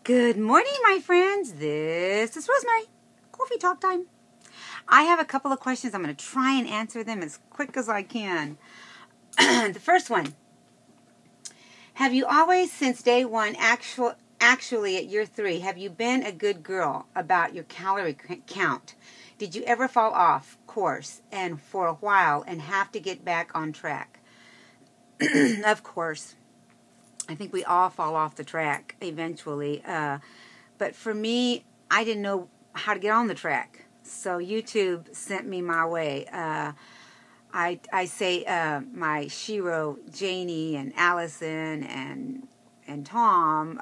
Good morning, my friends. This is Rosemary. Coffee talk time. I have a couple of questions. I'm going to try and answer them as quick as I can. The first one. Have you always, since day one, actually at year 3, have you been a good girl about your calorie count? Did you ever fall off course and for a while and have to get back on track? Of course. I think we all fall off the track eventually. But for me, I didn't know how to get on the track. So YouTube sent me my way. I say my Shiro, Janie, and Allison, and Tom,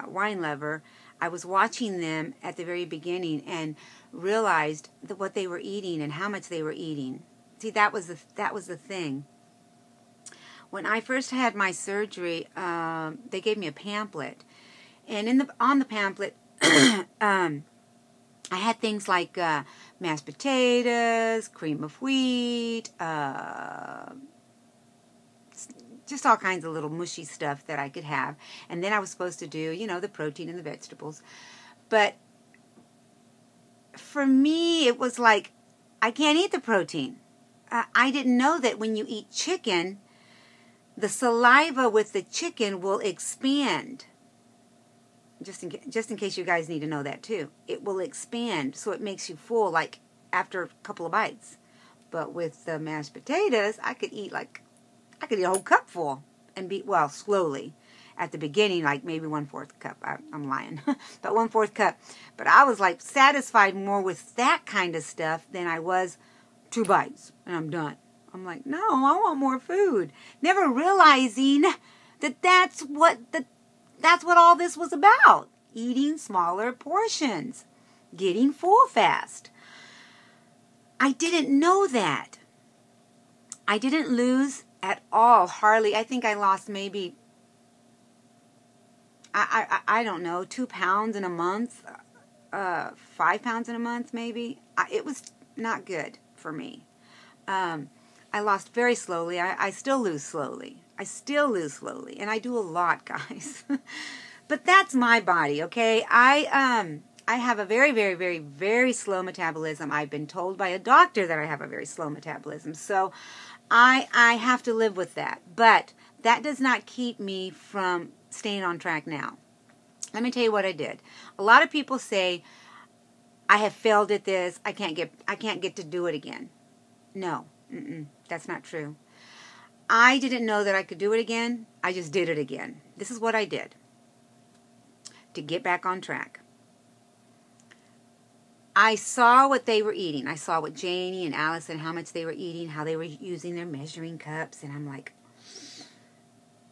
Wine Lover, I was watching them at the very beginning and realized what they were eating and how much they were eating. See, that was the thing. When I first had my surgery, they gave me a pamphlet, and on the pamphlet, I had things like mashed potatoes, cream of wheat, just all kinds of little mushy stuff that I could have. And then I was supposed to do, you know, the protein and the vegetables. But for me, it was like, I can't eat the protein. I didn't know that when you eat chicken, the saliva with the chicken will expand. Just in case you guys need to know that too. It will expand, so it makes you full like after a couple of bites. But with the mashed potatoes, I could eat a whole cup full and well, slowly. At the beginning, like maybe 1/4 cup. I'm lying, but 1/4 cup. But I was like satisfied more with that kind of stuff than I was 2 bites and I'm done. I'm like, no, I want more food. Never realizing that that's what all this was about. Eating smaller portions. Getting full fast. I didn't know that. I didn't lose at all, hardly. I think I lost maybe, I don't know, 2 pounds in a month. 5 pounds in a month, maybe. It was not good for me. I lost very slowly. I still lose slowly. And I do a lot, guys. But that's my body, okay? I have a very, very, very, very slow metabolism. I've been told by a doctor that I have a very slow metabolism. So I have to live with that. But that does not keep me from staying on track now. Let me tell you what I did. A lot of people say, I have failed at this. I can't get to do it again. No. That's not true. I didn't know that I could do it again. I just did it again. This is what I did to get back on track. I saw what they were eating. I saw what Janie and Allison, how much they were eating, how they were using their measuring cups, and I'm like,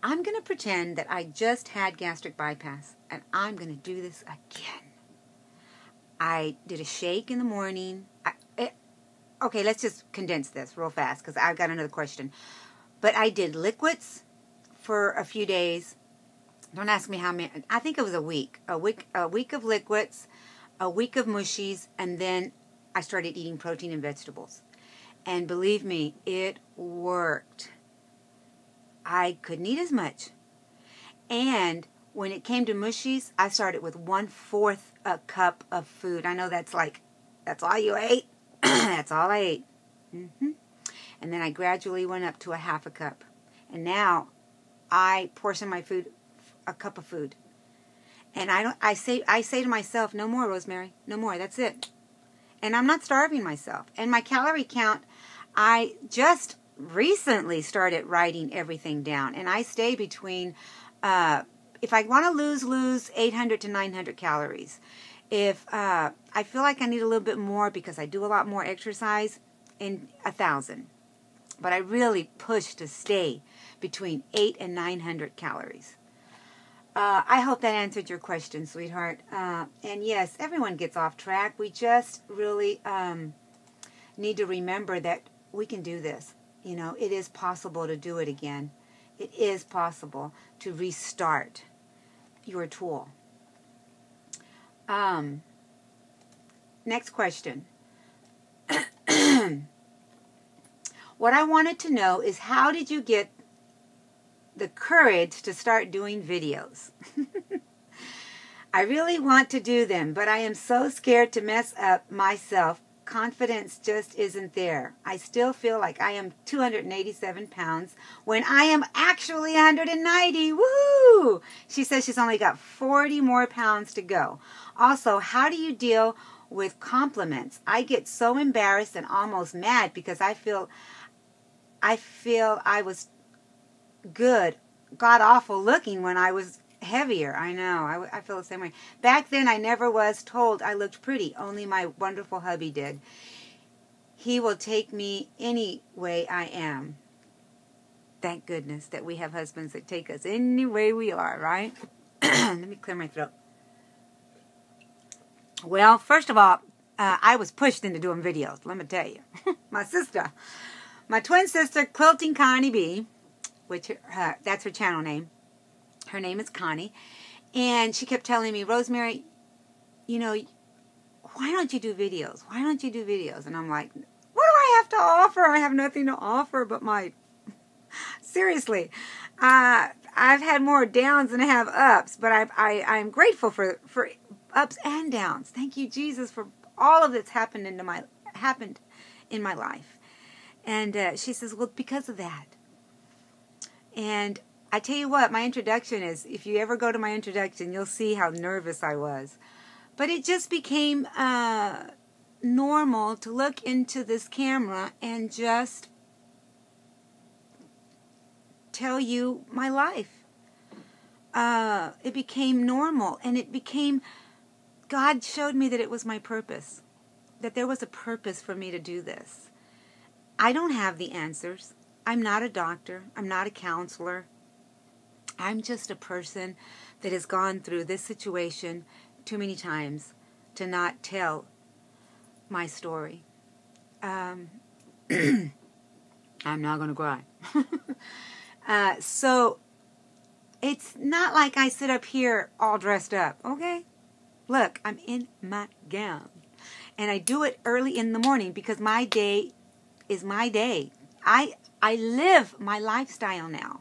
I'm going to pretend that I just had gastric bypass, and I'm going to do this again. I did a shake in the morning. Okay, let's just condense this real fast because I've got another question. But I did liquids for a few days. Don't ask me how many. I think it was a week. A week of liquids, a week of mushies, and then I started eating protein and vegetables. And believe me, it worked. I couldn't eat as much. And when it came to mushies, I started with 1/4 a cup of food. I know that's all you ate. That's all I ate. And then I gradually went up to a 1/2 cup. And now I portion my food, a cup of food. And I say to myself, no more, Rosemary. No more. That's it. And I'm not starving myself. And my calorie count, I just recently started writing everything down. And I stay between, if I want to lose 800 to 900 calories. If I feel like I need a little bit more because I do a lot more exercise, in 1,000. But I really push to stay between 800 and 900 calories. I hope that answered your question, sweetheart. And yes, everyone gets off track. We just really need to remember that we can do this. You know, it is possible to do it again. It is possible to restart your tool. Next question. What I wanted to know is, how did you get the courage to start doing videos? I really want to do them, but I am so scared to mess up myself. Confidence just isn't there. I still feel like I am 287 pounds when I am actually 190. Woo! She says she's only got 40 more pounds to go. Also, how do you deal with compliments? I get so embarrassed and almost mad because I feel I was good, god awful looking when I was heavier. I know. I feel the same way. Back then, I never was told I looked pretty. Only my wonderful hubby did. He will take me any way I am. Thank goodness that we have husbands that take us any way we are, right? Let me clear my throat. Well, first of all, I was pushed into doing videos, let me tell you. My twin sister, Quilting Connie B., which that's her channel name. Her name is Connie. And she kept telling me, Rosemary, you know, why don't you do videos? Why don't you do videos? And I'm like, what do I have to offer? I have nothing to offer but my... Seriously. I've had more downs than I have ups, but I'm grateful for ups and downs. Thank you, Jesus, for all of that's happened in my life. And she says, well, because of that. And I tell you what, my introduction is, if you ever go to my introduction, you'll see how nervous I was. But it just became normal to look into this camera and just tell you my life. It became normal, and it became, God showed me that it was my purpose, that there was a purpose for me to do this. I don't have the answers. I'm not a doctor. I'm not a counselor. I'm just a person that has gone through this situation too many times to not tell my story. I'm not going to cry. So it's not like I sit up here all dressed up, okay? Look, I'm in my gown. And I do it early in the morning because my day is my day. I live my lifestyle now.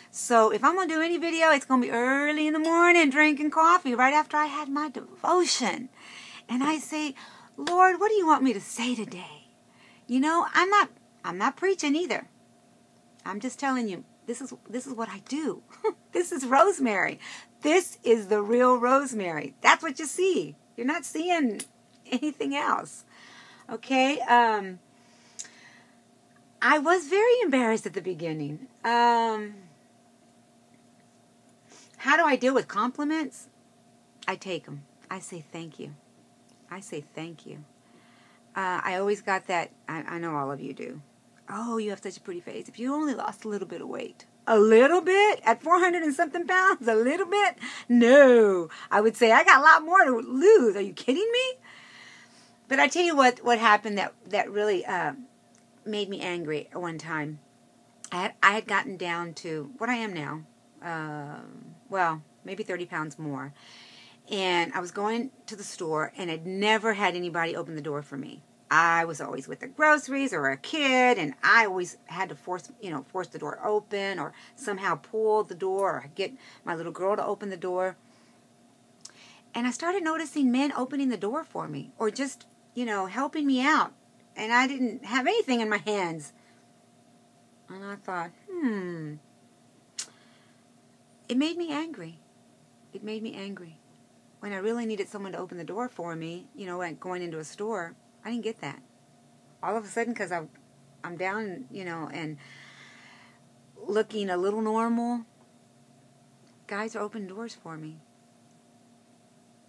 So if I'm going to do any video, it's going to be early in the morning drinking coffee right after I had my devotion. And I say, Lord, what do you want me to say today? You know, I'm not preaching either. I'm just telling you, this is what I do. This is Rosemary. This is the real Rosemary. That's what you see. You're not seeing anything else. Okay? I was very embarrassed at the beginning. How do I deal with compliments? I take them. I say thank you. I say thank you. I always got that. I know all of you do. Oh, you have such a pretty face. If you only lost a little bit of weight. A little bit? At 400 and something pounds? A little bit? No. I would say I got a lot more to lose. Are you kidding me? But I tell you what happened that really made me angry at one time. I had gotten down to what I am now. Well, maybe 30 pounds more. And I was going to the store, and I'd never had anybody open the door for me. I was always with the groceries or a kid, and I always had to force the door open or somehow pull the door or get my little girl to open the door. And I started noticing men opening the door for me or just, helping me out. And I didn't have anything in my hands. And I thought, It made me angry. It made me angry. When I really needed someone to open the door for me, like going into a store, I didn't get that. All of a sudden, because I'm down, and looking a little normal, guys are opening doors for me.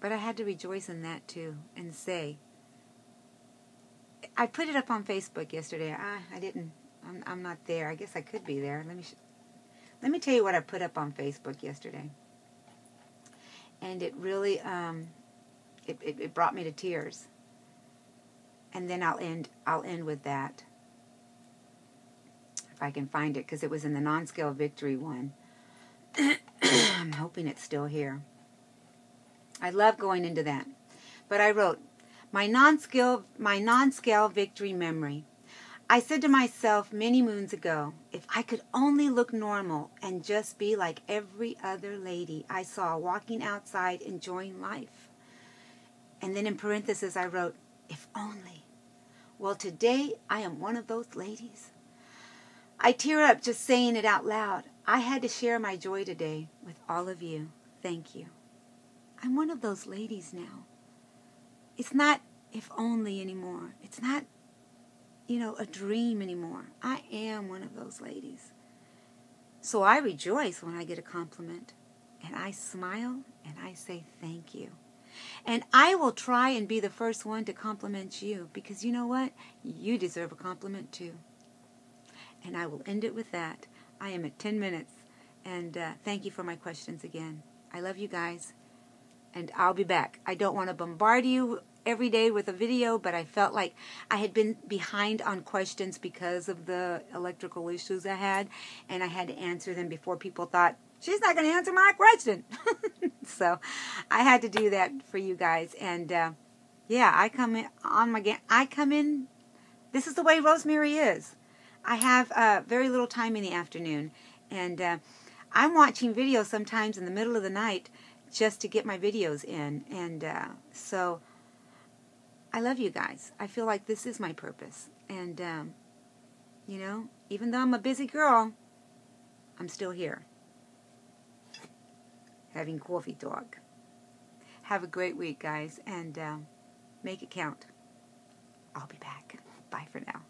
But I had to rejoice in that too and say, I put it up on Facebook yesterday. I didn't. I'm not there. I guess I could be there. Let me tell you what I put up on Facebook yesterday. And it really, it brought me to tears. And then I'll end with that. If I can find it, because it was in the non-scale victory one. I'm hoping it's still here. I love going into that. But I wrote, my non-scale victory memory. I said to myself many moons ago, if I could only look normal and just be like every other lady I saw walking outside enjoying life. And then in parentheses I wrote, if only. Well, today I am one of those ladies. I tear up just saying it out loud. I had to share my joy today with all of you. Thank you. I'm one of those ladies now. It's not if only anymore. It's not, a dream anymore. I am one of those ladies. So I rejoice when I get a compliment. And I smile and I say thank you. And I will try and be the first one to compliment you, because you know what? You deserve a compliment too. And I will end it with that. I am at 10 minutes. And thank you for my questions again. I love you guys. And I'll be back. I don't want to bombard you every day with a video, but I felt like I had been behind on questions because of the electrical issues I had. And I had to answer them before people thought, she's not going to answer my question. So I had to do that for you guys. And yeah, I come in. This is the way Rosemary is. I have very little time in the afternoon. And I'm watching videos sometimes in the middle of the night just to get my videos in. And so I love you guys. I feel like this is my purpose. And, even though I'm a busy girl, I'm still here. Having coffee talk. Have a great week, guys, and make it count. I'll be back. Bye for now.